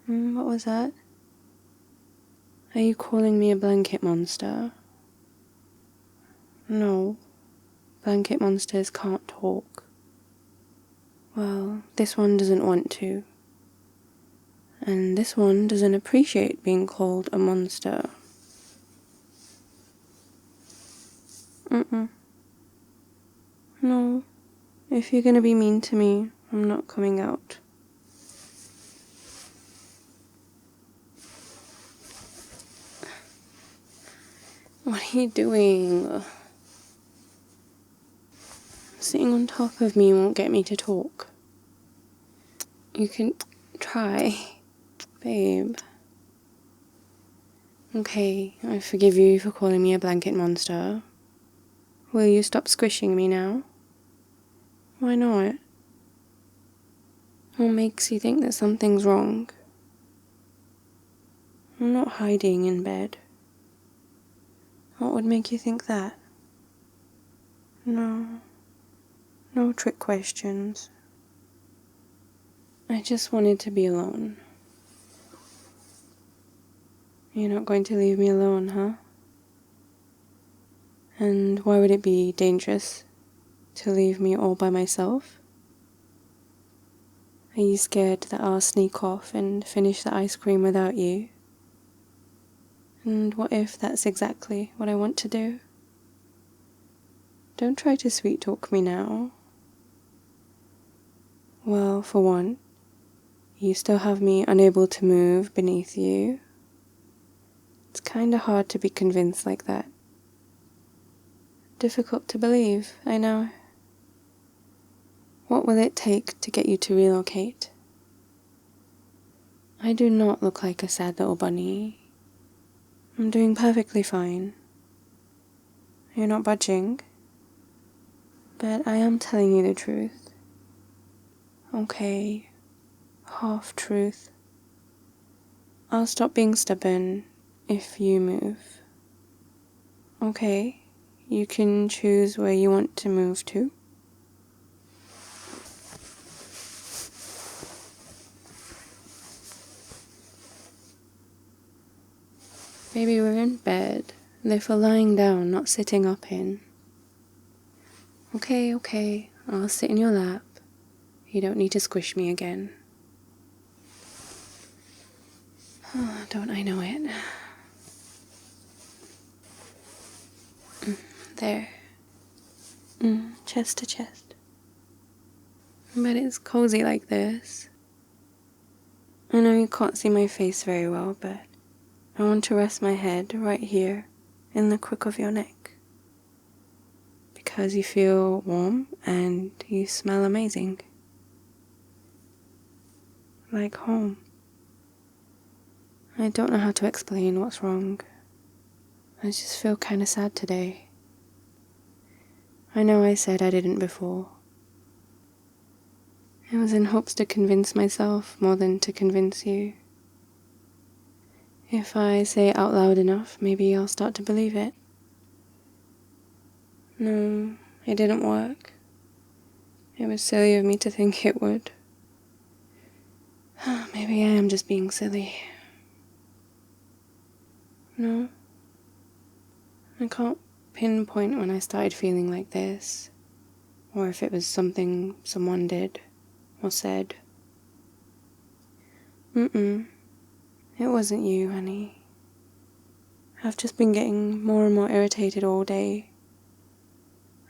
What was that? Are you calling me a blanket monster? No, blanket monsters can't talk. Well, this one doesn't want to. And this one doesn't appreciate being called a monster. No, if you're gonna be mean to me, I'm not coming out. What are you doing? Sitting on top of me won't get me to talk. You can try, babe. Okay, I forgive you for calling me a blanket monster. Will you stop squishing me now? Why not? What makes you think that something's wrong? I'm not hiding in bed. What would make you think that? No trick questions. I just wanted to be alone. You're not going to leave me alone, huh? And why would it be dangerous to leave me all by myself? Are you scared that I'll sneak off and finish the ice cream without you? And what if that's exactly what I want to do? Don't try to sweet talk me now. Well, for one, you still have me unable to move beneath you. It's kinda hard to be convinced like that. Difficult to believe, I know. What will it take to get you to relocate? I do not look like a sad little bunny. I'm doing perfectly fine. You're not budging, but I am telling you the truth. Okay, half truth. I'll stop being stubborn if you move. Okay, you can choose where you want to move to. Baby, we're in bed. They're for lying down, not sitting up in. Okay, I'll sit in your lap. You don't need to squish me again. Oh, don't I know it? There. Chest to chest. But it's cozy like this. I know you can't see my face very well, but I want to rest my head right here in the crook of your neck. Because you feel warm and you smell amazing. Like home. I don't know how to explain what's wrong. I just feel kinda sad today. I know I said I didn't before. It was in hopes to convince myself more than to convince you. If I say it out loud enough, maybe I'll start to believe it. No, it didn't work. It was silly of me to think it would. Maybe I am just being silly. No, I can't pinpoint when I started feeling like this, or if it was something someone did or said. It wasn't you, honey. I've just been getting more and more irritated all day,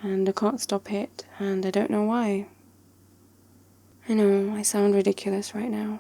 and I can't stop it, and I don't know why. I know, I sound ridiculous right now.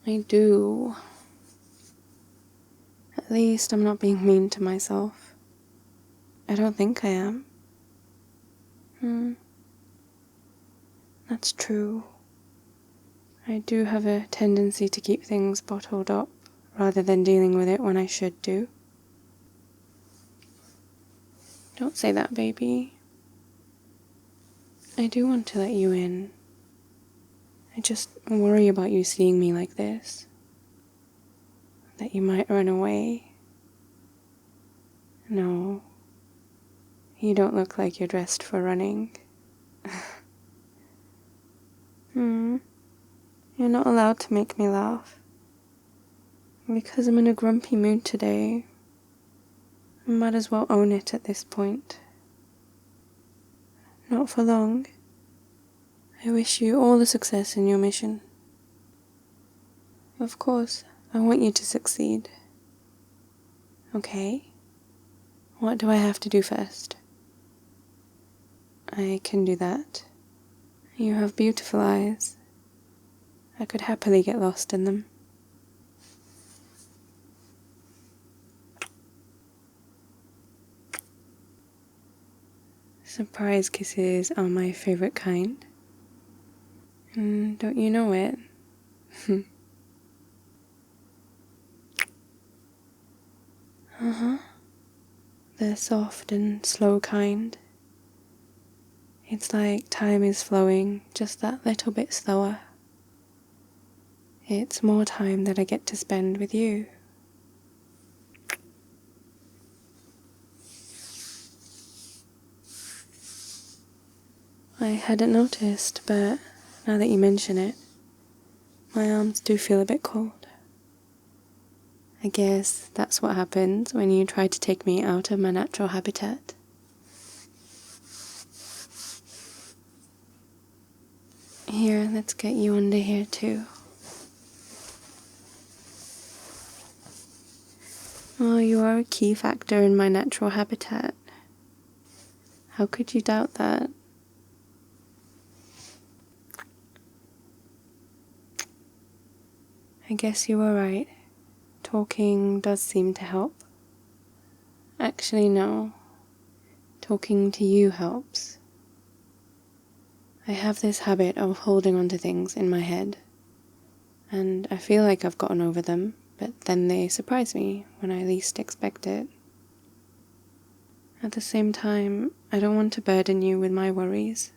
I do. At least I'm not being mean to myself. I don't think I am. That's true. I do have a tendency to keep things bottled up rather than dealing with it when I should do. Don't say that, baby. I do want to let you in. I just worry about you seeing me like this. That you might run away. No, you don't look like you're dressed for running. You're not allowed to make me laugh. Because I'm in a grumpy mood today, I might as well own it at this point. Not for long. I wish you all the success in your mission. Of course, I want you to succeed. Okay? What do I have to do first? I can do that. You have beautiful eyes. I could happily get lost in them. Surprise kisses are my favorite kind. And don't you know it? The soft and slow kind. It's like time is flowing just that little bit slower. It's more time that I get to spend with you. I hadn't noticed, but now that you mention it, my arms do feel a bit cold. I guess that's what happens when you try to take me out of my natural habitat. Here, let's get you under here too. Oh, you are a key factor in my natural habitat. How could you doubt that? I guess you were right. Talking does seem to help. Actually, no. Talking to you helps. I have this habit of holding on to things in my head, and I feel like I've gotten over them, but then they surprise me when I least expect it. At the same time, I don't want to burden you with my worries,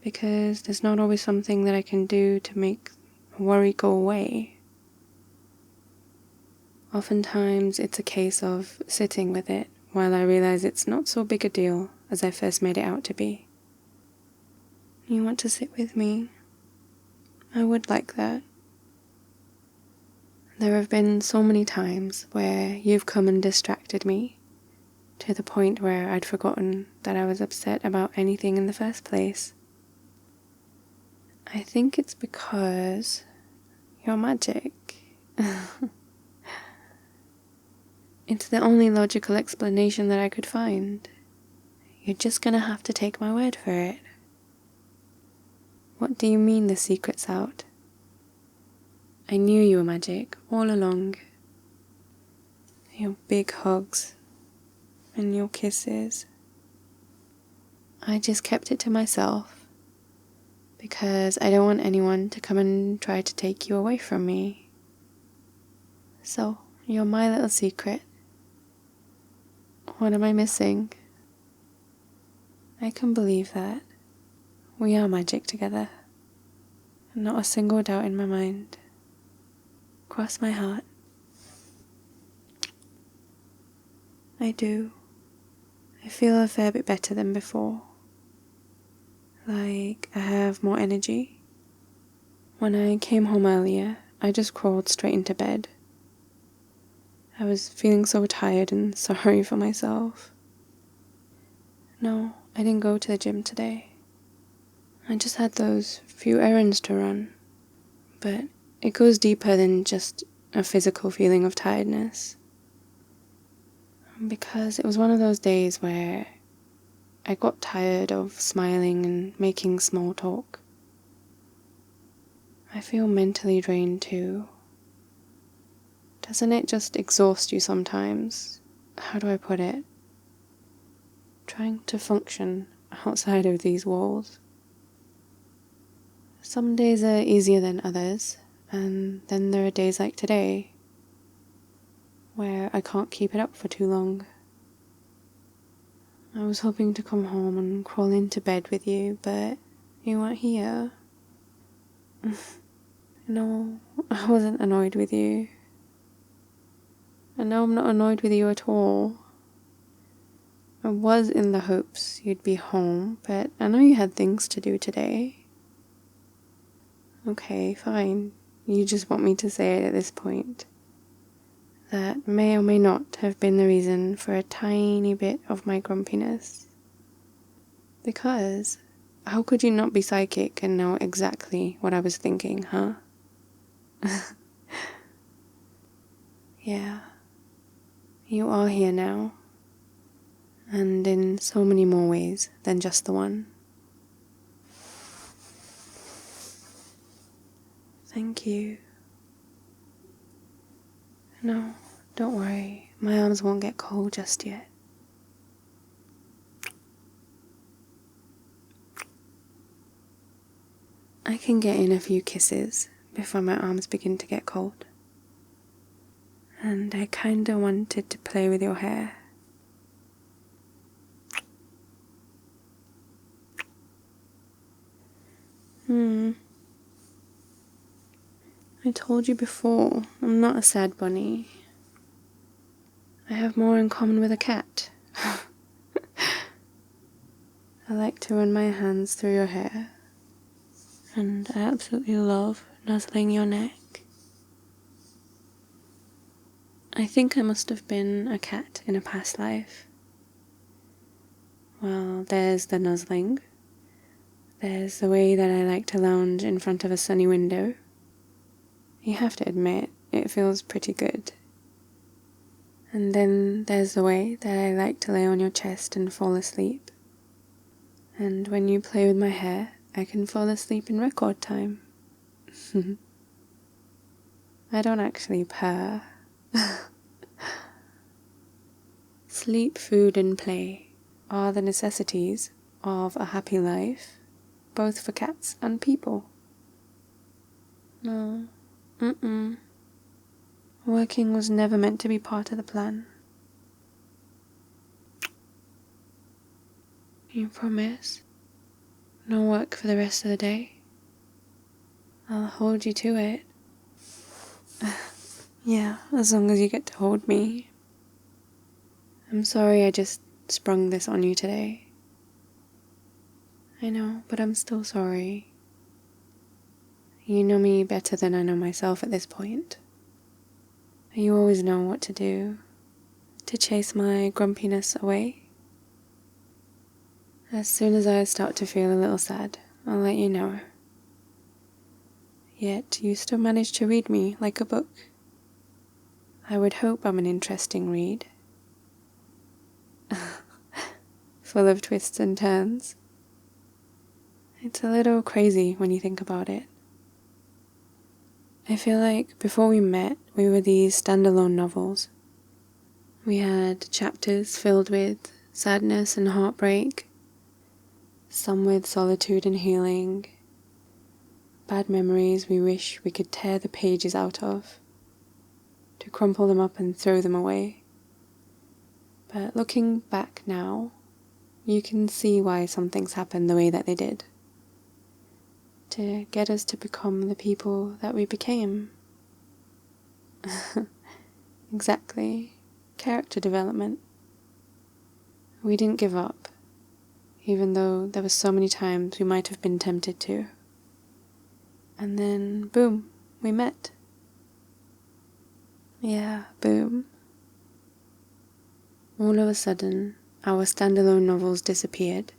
because there's not always something that I can do to make a worry go away. Oftentimes, it's a case of sitting with it while I realize it's not so big a deal as I first made it out to be. You want to sit with me? I would like that. There have been so many times where you've come and distracted me, to the point where I'd forgotten that I was upset about anything in the first place. I think it's because you're magic. It's the only logical explanation that I could find. You're just gonna have to take my word for it. What do you mean the secret's out? I knew you were magic all along. Your big hugs and your kisses. I just kept it to myself because I don't want anyone to come and try to take you away from me. So, you're my little secret. What am I missing? I can believe that. We are magic together. Not a single doubt in my mind. Cross my heart. I do. I feel a fair bit better than before. Like I have more energy. When I came home earlier, I just crawled straight into bed. I was feeling so tired and sorry for myself. No, I didn't go to the gym today. I just had those few errands to run. But it goes deeper than just a physical feeling of tiredness. Because it was one of those days where I got tired of smiling and making small talk. I feel mentally drained too. Doesn't it just exhaust you sometimes? How do I put it? Trying to function outside of these walls. Some days are easier than others, and then there are days like today where I can't keep it up for too long. I was hoping to come home and crawl into bed with you, but you weren't here. No, I wasn't annoyed with you. And now I'm not annoyed with you at all. I was in the hopes you'd be home, but I know you had things to do today. Okay, fine. You just want me to say it at this point. That may or may not have been the reason for a tiny bit of my grumpiness. Because how could you not be psychic and know exactly what I was thinking, huh? Yeah, you are here now, and in so many more ways than just the one. Thank you. No, don't worry, my arms won't get cold just yet. I can get in a few kisses before my arms begin to get cold. And I kinda wanted to play with your hair. I told you before, I'm not a sad bunny. I have more in common with a cat. I like to run my hands through your hair, and I absolutely love nuzzling your neck. I think I must have been a cat in a past life. Well, there's the nuzzling. There's the way that I like to lounge in front of a sunny window. You have to admit, it feels pretty good. And then there's the way that I like to lay on your chest and fall asleep. And when you play with my hair, I can fall asleep in record time. I don't actually purr. Sleep, food, and play are the necessities of a happy life, both for cats and people. No, working was never meant to be part of the plan. You promise? No work for the rest of the day? I'll hold you to it. Yeah, as long as you get to hold me. I'm sorry I just sprung this on you today. I know, but I'm still sorry. You know me better than I know myself at this point. You always know what to do to chase my grumpiness away. As soon as I start to feel a little sad, I'll let you know. Yet you still manage to read me like a book. I would hope I'm an interesting read. Full of twists and turns. It's a little crazy when you think about it. I feel like before we met, we were these standalone novels. We had chapters filled with sadness and heartbreak, some with solitude and healing, bad memories we wish we could tear the pages out of, to crumple them up and throw them away. But looking back now, you can see why some things happened the way that they did. To get us to become the people that we became. Exactly. Character development. We didn't give up, even though there were so many times we might have been tempted to. And then, boom, we met. Yeah, boom. All of a sudden, our standalone novels disappeared,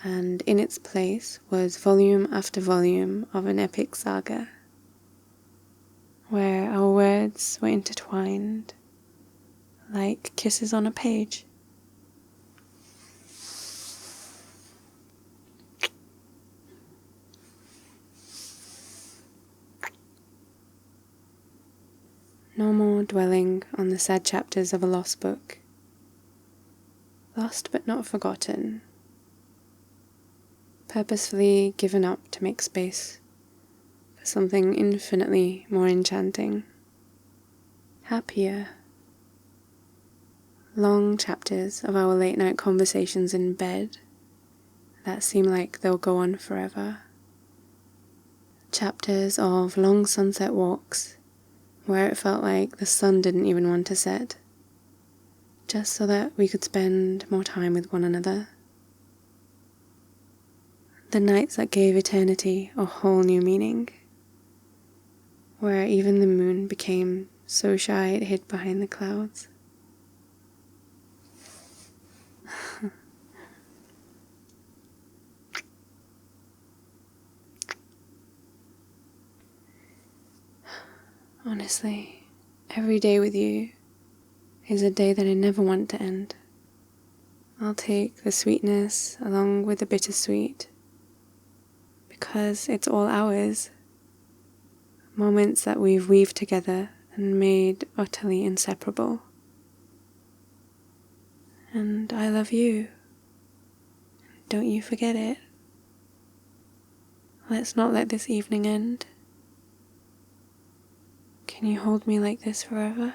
and in its place was volume after volume of an epic saga, where our words were intertwined like kisses on a page. No more dwelling on the sad chapters of a lost book. Lost but not forgotten. Purposefully given up to make space for something infinitely more enchanting. Happier. Long chapters of our late night conversations in bed that seem like they'll go on forever. Chapters of long sunset walks where it felt like the sun didn't even want to set, just so that we could spend more time with one another. The nights that gave eternity a whole new meaning, where even the moon became so shy it hid behind the clouds. Honestly, every day with you is a day that I never want to end. I'll take the sweetness along with the bittersweet, because it's all ours. Moments that we've weaved together and made utterly inseparable. And I love you. Don't you forget it. Let's not let this evening end. Can you hold me like this forever?